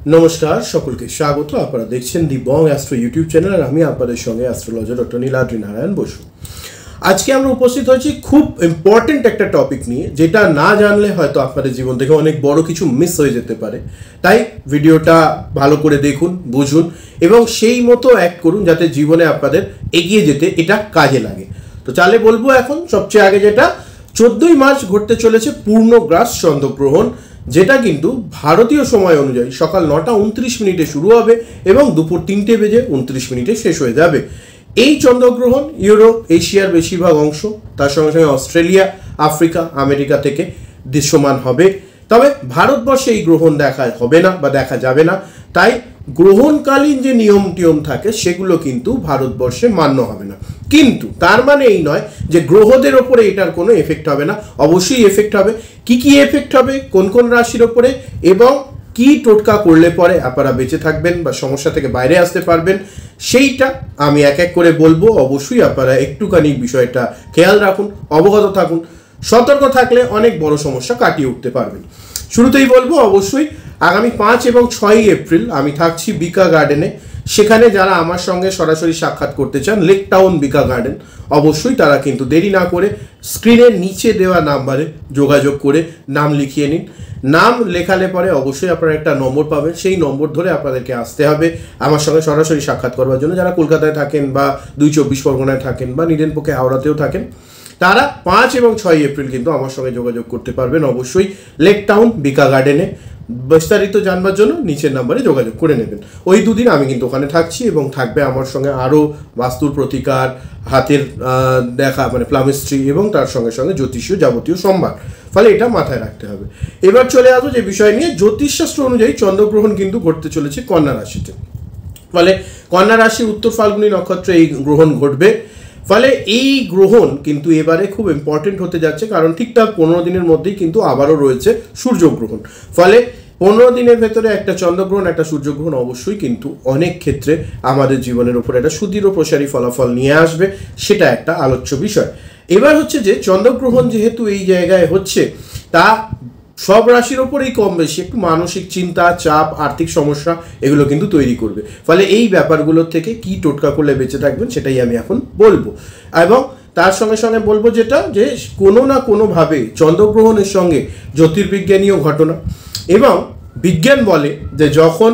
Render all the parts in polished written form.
नमस्कार सकलके स्वागत। आपनारा देखছেন দি বং অ্যাস্ট্রো ইউটিউব চ্যানেল আর আমি আপনাদের সঙ্গে অ্যাস্ট্রোলজার ডক্টর নীলাদ্রি নারায়ণ বসু। আজকে আমরা উপস্থিত হয়েছি খুব ইম্পর্টেন্ট একটা টপিক নিয়ে, যেটা না জানলে হয়তো আপনাদের জীবন থেকে অনেক বড় কিছু মিস হয়ে যেতে পারে। তাই ভিডিওটা ভালো করে দেখুন, বুঝুন এবং সেই মতো অ্যাক্ট করুন যাতে জীবনে আপনাদের এগিয়ে যেতে এটা কাজে লাগে। তো চালে বলবো এখন সবচেয়ে আগে যেটা 14ই মার্চ ঘটতে চলেছে পূর্ণগ্রাস চন্দ্রগ্রহণ, যেটা কিন্তু ভারতীয় সময় অনুযায়ী সকাল 9:29 শুরু হবে এবং দুপুর 3:29 শেষ হয়ে যাবে। এই চন্দ্রগ্রহণ ইউরোপ, এশিয়ার বেশিরভাগ অংশ, তার সঙ্গে সঙ্গে অস্ট্রেলিয়া, আফ্রিকা, আমেরিকা থেকে দৃশ্যমান হবে। তবে ভারতবর্ষে এই গ্রহণ দেখা হবে না বা দেখা যাবে না। তাই গ্রহণকালীন যে নিয়ম টিয়ম থাকে সেগুলো কিন্তু ভারতবর্ষে মান্য হবে না। কিন্তু তার মানে এই নয় যে গ্রহদের ওপরে এটার কোনো এফেক্ট হবে না। অবশ্যই এফেক্ট হবে। কি কি এফেক্ট হবে, কোন কোন রাশির ওপরে এবং কি টোটকা করলে পরে আপনারা বেঁচে থাকবেন বা সমস্যা থেকে বাইরে আসতে পারবেন, সেইটা আমি এক এক করে বলবো। অবশ্যই আপনারা একটুখানি বিষয়টা খেয়াল রাখুন, অবগত থাকুন। সতর্ক থাকলে অনেক বড় সমস্যা কাটিয়ে উঠতে পারবেন। শুরুতেই বলবো অবশ্যই আগামী 5 এবং 6 এপ্রিল আমি থাকছি বিকা গার্ডেনে। সেখানে যারা আমার সঙ্গে সরাসরি সাক্ষাৎ করতে চান, লেক টাউন বিকা গার্ডেন, অবশ্যই তারা কিন্তু দেরি না করে স্ক্রিনের নিচে দেওয়া নাম্বারে যোগাযোগ করে নাম লিখিয়ে নিন। নাম লেখালে পরে অবশ্যই আপনারা একটা নম্বর পাবেন, সেই নম্বর ধরে আপনাদেরকে আসতে হবে আমার সঙ্গে সরাসরি সাক্ষাৎ করবার জন্য। যারা কলকাতায় থাকেন বা 2 পরগনায় থাকেন বা নিদেন পক্ষে হাওড়াতেও থাকেন, তারা 5 এবং 6 এপ্রিল কিন্তু আমার সঙ্গে যোগাযোগ করতে পারবেন অবশ্যই লেক টাউন বিকা গার্ডেনে। বিস্তারিত জানবার জন্য নিচের নাম্বারে যোগাযোগ করে নেবেন। ওই দুদিন আমি কিন্তু ওখানে থাকছি এবং থাকবে আমার সঙ্গে আরও বাস্তুর প্রতিকার, হাতের দেখা মানে প্লামিস্ট্রি এবং তার সঙ্গে সঙ্গে জ্যোতিষীয় যাবতীয় সম্ভার। ফলে এটা মাথায় রাখতে হবে। এবার চলে আসবো যে বিষয় নিয়ে। জ্যোতিষশাস্ত্র অনুযায়ী চন্দ্রগ্রহণ কিন্তু ঘটতে চলেছে কন্যা রাশিতে। ফলে কন্যা রাশি উত্তর ফাল্গুনী নক্ষত্রে এই গ্রহণ ঘটবে। ফলে এই গ্রহণ কিন্তু এবারে খুব ইম্পর্টেন্ট হতে যাচ্ছে, কারণ ঠিকঠাক 15 দিনের মধ্যেই কিন্তু আবারও রয়েছে সূর্যগ্রহণ। ফলে 15 দিনের ভেতরে একটা চন্দ্রগ্রহণ, একটা সূর্যগ্রহণ অবশ্যই কিন্তু অনেক ক্ষেত্রে আমাদের জীবনের উপর একটা সুদৃঢ় প্রসারী ফলাফল নিয়ে আসবে। সেটা একটা আলোচ্য বিষয়। এবার হচ্ছে যে চন্দ্রগ্রহণ যেহেতু এই জায়গায় হচ্ছে, তা সব রাশির ওপরেই কম বেশি একটু মানসিক চিন্তা, চাপ, আর্থিক সমস্যা এগুলো কিন্তু তৈরি করবে। ফলে এই ব্যাপারগুলোর থেকে কি টোটকা করলে বেঁচে থাকবেন সেটাই আমি এখন বলবো। এবং তার সঙ্গে সঙ্গে বলবো যেটা, যে কোনো না কোনোভাবে চন্দ্রগ্রহণের সঙ্গে জ্যোতির্বিজ্ঞানীয় ঘটনা এবং বিজ্ঞান বলে যে যখন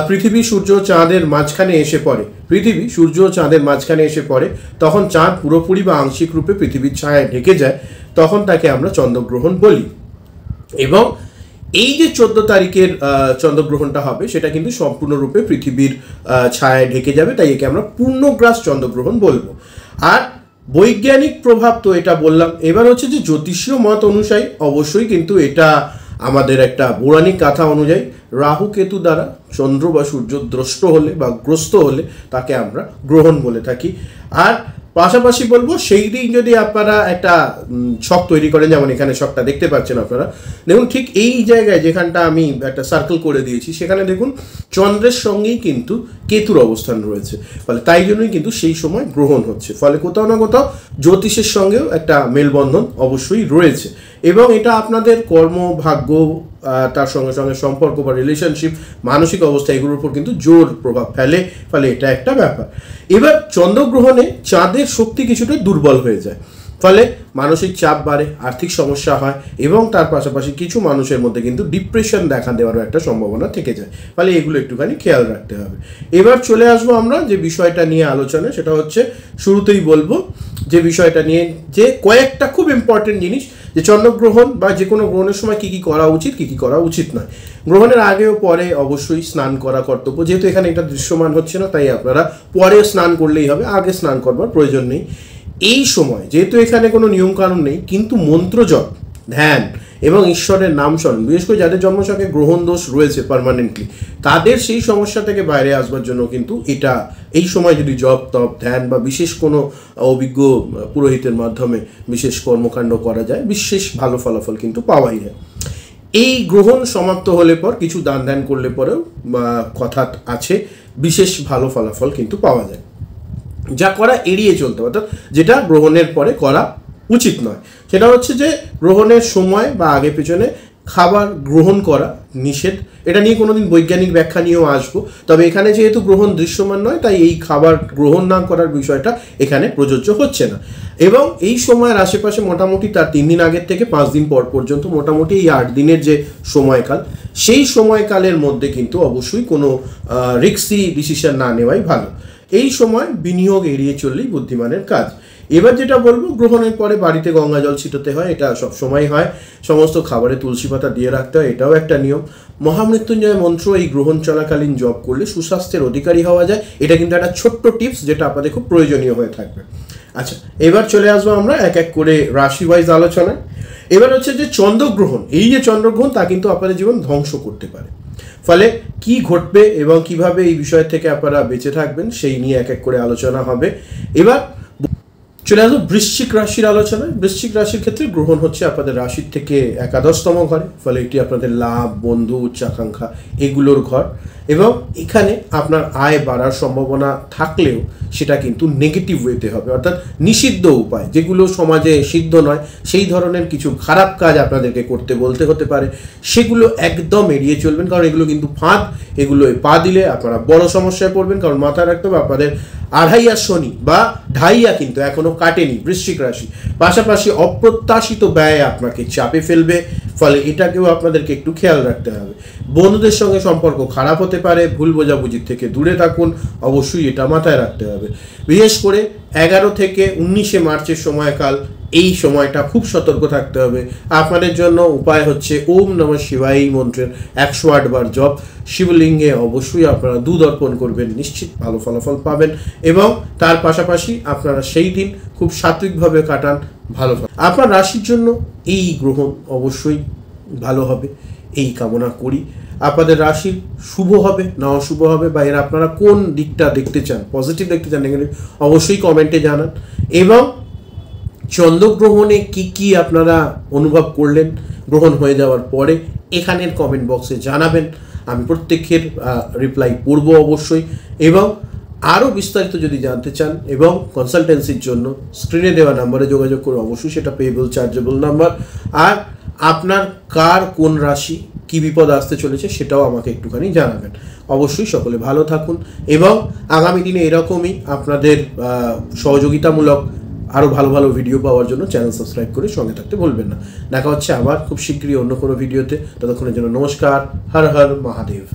পৃথিবী সূর্য চাঁদের মাঝখানে এসে পড়ে, পৃথিবী সূর্য চাঁদের মাঝখানে এসে পড়ে, তখন চাঁদ পুরোপুরি বা আংশিক রূপে পৃথিবীর ছায়ায় ঢেকে যায়, তখন তাকে আমরা চন্দ্রগ্রহণ বলি। এবং এই যে 14 তারিখের চন্দ্রগ্রহণটা হবে সেটা কিন্তু সম্পূর্ণরূপে পৃথিবীর ছায়ায় ঢেকে যাবে, তাই একে আমরা পূর্ণগ্রাস চন্দ্রগ্রহণ বলবো। আর বৈজ্ঞানিক প্রভাব তো এটা বললাম। এবার হচ্ছে যে জ্যোতিষীয় মত অনুযায়ী অবশ্যই কিন্তু এটা আমাদের একটা পৌরাণিক কথা অনুযায়ী রাহু কেতু দ্বারা চন্দ্র বা সূর্য দ্রষ্ট হলে বা গ্রস্ত হলে তাকে আমরা গ্রহণ বলে থাকি। আর পাশাপাশি বলবো সেই দিন যদি আপনারা একটা ছক তৈরি করেন, যেমন এখানে ছকটা দেখতে পাচ্ছেন আপনারা, দেখুন ঠিক এই জায়গায় যেখানটা আমি একটা সার্কেল করে দিয়েছি সেখানে দেখুন চন্দ্রের সঙ্গেই কিন্তু কেতুর অবস্থান রয়েছে। ফলে তাই জন্যই কিন্তু সেই সময় গ্রহণ হচ্ছে। ফলে কোথাও না কোথাও জ্যোতিষের সঙ্গেও একটা মেলবন্ধন অবশ্যই রয়েছে এবং এটা আপনাদের কর্ম, ভাগ্য, তার সঙ্গে সঙ্গে সম্পর্ক বা রিলেশনশিপ, মানসিক অবস্থা এগুলোর উপর কিন্তু জোর প্রভাব ফেলে। ফলে এটা একটা ব্যাপার। এবার চন্দ্রগ্রহণে চাঁদের শক্তি কিছুটা দুর্বল হয়ে যায়, ফলে মানসিক চাপ বাড়ে, আর্থিক সমস্যা হয় এবং তার পাশাপাশি কিছু মানুষের মধ্যে কিন্তু ডিপ্রেশন দেখা দেওয়ারও একটা সম্ভাবনা থেকে যায়। ফলে এগুলো একটুখানি খেয়াল রাখতে হবে। এবার চলে আসবো আমরা যে বিষয়টা নিয়ে আলোচনা, সেটা হচ্ছে শুরুতেই বলবো যে বিষয়টা নিয়ে যে কয়েকটা খুব ইম্পর্টেন্ট জিনিস, যে চন্দ্রগ্রহণ বা যে কোনো গ্রহণের সময় কী কী করা উচিত, কী কী করা উচিত নয়। গ্রহণের আগেও পরে অবশ্যই স্নান করা কর্তব্য। যেহেতু এখানে এটা দৃশ্যমান হচ্ছে না, তাই আপনারা পরে স্নান করলেই হবে, আগে স্নান করবার প্রয়োজন নেই। এই সময় যেহেতু এখানে কোনো নিয়মকানুন নেই, কিন্তু মন্ত্র জপ, ধ্যান এবং ঈশ্বরের নাম স্মরণ, বিশেষ করে যাদের জন্মছকে গ্রহণ দোষ রয়েছে পার্মানেন্টলি, তাদের সেই সমস্যা থেকে বাইরে আসবার জন্য কিন্তু এটা এই সময় যদি জপ তপ ধ্যান বা বিশেষ কোনো অভিজ্ঞ পুরোহিতের মাধ্যমে বিশেষ কর্মকাণ্ড করা যায়, বিশেষ ভালো ফলাফল কিন্তু পাওয়াই যায়। এই গ্রহণ সমাপ্ত হলে পর কিছু দান ধ্যান করলে পরেও কথা আছে বিশেষ ভালো ফলাফল কিন্তু পাওয়া যায়, যা করা এড়িয়ে চলতে হবে, অর্থাৎ যেটা গ্রহণের পরে করা উচিত নয়। সেটা হচ্ছে যে গ্রহণের সময় বা আগে পেছনে খাবার গ্রহণ করা নিষেধ। এটা নিয়ে কোনোদিন বৈজ্ঞানিক ব্যাখ্যা নিয়েও আসবো, তবে এখানে যেহেতু গ্রহণ দৃশ্যমান নয় তাই এই খাবার গ্রহণ না করার বিষয়টা এখানে প্রযোজ্য হচ্ছে না। এবং এই সময়ের আশেপাশে মোটামুটি তার 3 দিন আগের থেকে 5 দিন পর পর্যন্ত মোটামুটি এই 8 দিনের যে সময়কাল, সেই সময়কালের মধ্যে কিন্তু অবশ্যই কোনো রিস্কি ডিসিশন না নেওয়াই ভালো। এই সময় বিনিয়োগ এড়িয়ে চললেই বুদ্ধিমানের কাজ। এবার যেটা বলবো, গ্রহণের পরে বাড়িতে গঙ্গা জল ছিটাতে হয়, এটা সব সময় হয়। সমস্ত খাবারে তুলসী পাতা দিয়ে রাখতে হয়, এটাও একটা নিয়ম। মহামৃত্যুঞ্জয় মন্ত্র এই গ্রহণ চলাকালীন জপ করলে সুস্বাস্থ্যের অধিকারী হওয়া যায়। এটা কিন্তু একটা ছোট্ট টিপস যেটা আপনাদের খুব প্রয়োজনীয় হয়ে থাকবে। আচ্ছা, এবার চলে আসবো আমরা এক এক করে রাশি ওয়াইজ আলোচনায়। এবার হচ্ছে যে চন্দ্রগ্রহণ, এই যে চন্দ্রগ্রহণ তা কিন্তু আপনাদের জীবন ধ্বংস করতে পারে। ফলে কি ঘটবে এবং কিভাবে এই বিষয় থেকে আপনারা বেঁচে থাকবেন সেই নিয়ে এক এক করে আলোচনা হবে। এবার চলে আসবো বৃশ্চিক রাশির আলোচনায়। বৃশ্চিক রাশির ক্ষেত্রে গ্রহণ হচ্ছে আপনাদের রাশির থেকে 11তম ঘরে, ফলে এটি আপনাদের লাভ, বন্ধু, উচ্চাকাঙ্ক্ষা এগুলোর ঘর। এবং এখানে আপনার আয় বাড়ার সম্ভাবনা থাকলেও সেটা কিন্তু নেগেটিভ ওয়েতে হবে, অর্থাৎ নিষিদ্ধ উপায়, যেগুলো সমাজে সিদ্ধ নয়, সেই ধরনের কিছু খারাপ কাজ আপনাদেরকে করতে বলতে হতে পারে, সেগুলো একদম এড়িয়ে চলবেন, কারণ এগুলো কিন্তু ফাঁদ। এগুলোয় পা দিলে আপনারা বড় সমস্যায় পড়বেন, কারণ মাথায় রাখতে হবে আপনাদের 2.5 শনি বা ঢাইয়া কিন্তু এখনো কাটেনি বৃশ্চিক রাশি। পাশাপাশি অপ্রত্যাশিত ব্যয় আপনাকে চাপে ফেলবে, ফলে এটাকেও আপনাদেরকে একটু খেয়াল রাখতে হবে। বন্ধুদের সঙ্গে সম্পর্ক খারাপ হতে পারে, ভুল বোঝাবুঝির থেকে দূরে থাকুন, অবশ্যই এটা মাথায় রাখতে হবে। বিশেষ করে 11 থেকে 19 মার্চের সময়কাল, এই সময়টা খুব সতর্ক থাকতে হবে। আপনাদের জন্য উপায় হচ্ছে ওম নমঃ শিবায় মন্ত্রের 108 বার জপ। শিবলিঙ্গে অবশ্যই আপনারা দুধ অর্পণ করবেন, নিশ্চিত ভালো ফলাফল পাবেন। এবং তার পাশাপাশি আপনারা সেই দিন খুব সাত্বিকভাবে কাটান, ভালো ফল। আপনার রাশির জন্য এই গ্রহণ অবশ্যই ভালো হবে, এই কামনা করি। আপনাদের রাশির শুভ হবে না অশুভ হবে, বা এর আপনারা কোন দিকটা দেখতে চান, পজিটিভ দেখতে চান নেগেটিভ, অবশ্যই কমেন্টে জানান। এবং চন্দ্রগ্রহণে কি আপনারা অনুভব করলেন গ্রহণ হয়ে যাওয়ার পরে, এখানের কমেন্ট বক্সে জানাবেন। আমি প্রত্যেকের রিপ্লাই করব অবশ্যই। এবং আরও বিস্তারিত যদি জানতে চান এবং কনসালটেন্সির জন্য স্ক্রিনে দেওয়া নাম্বারে যোগাযোগ করে, অবশ্যই সেটা পেয়েবল চার্জেবল নাম্বার। আর আপনার কার কোন রাশি কী বিপদ আসতে চলেছে সেটাও আমাকে একটুখানি জানাবেন। অবশ্যই সকলে ভালো থাকুন, এবং আগামী দিনে এরকমই আপনাদের সহযোগিতামূলক আরও ভালো ভালো ভিডিও পাওয়ার জন্য চ্যানেল সাবস্ক্রাইব করে সঙ্গে থাকতে ভুলবেন না। দেখা হচ্ছে আবার খুব শীঘ্রই অন্য কোনো ভিডিওতে। ততক্ষণের জন্য নমস্কার। হর হর মহাদেব।